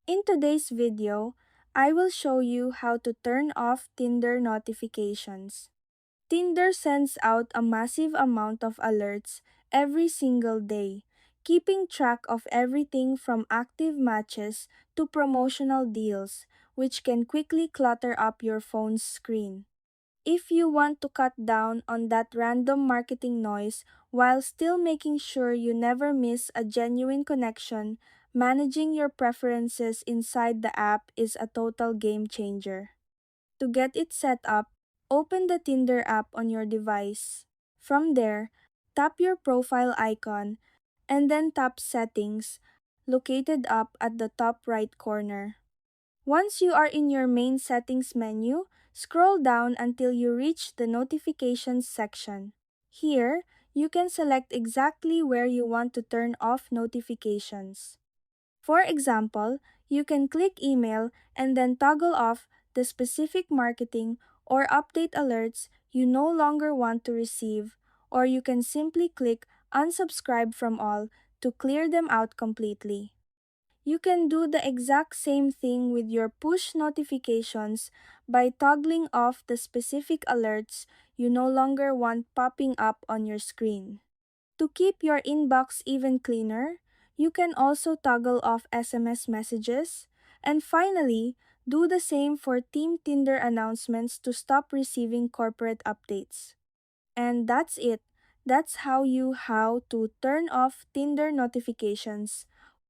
In today's video, I will show you how to turn off Tinder notifications. Tinder sends out a massive amount of alerts every single day, keeping track of everything from active matches to promotional deals, which can quickly clutter up your phone's screen. If you want to cut down on that random marketing noise while still making sure you never miss a genuine connection, managing your preferences inside the app is a total game changer. To get it set up, open the Tinder app on your device. From there, tap your profile icon and then tap Settings, located up at the top right corner. Once you are in your main settings menu, scroll down until you reach the notifications section. Here, you can select exactly where you want to turn off notifications. For example, you can click email and then toggle off the specific marketing or update alerts you no longer want to receive, or you can simply click unsubscribe from all to clear them out completely. You can do the exact same thing with your push notifications by toggling off the specific alerts you no longer want popping up on your screen. To keep your inbox even cleaner, you can also toggle off SMS messages. And finally, do the same for Team Tinder announcements to stop receiving corporate updates. And that's it. That's how to turn off Tinder notifications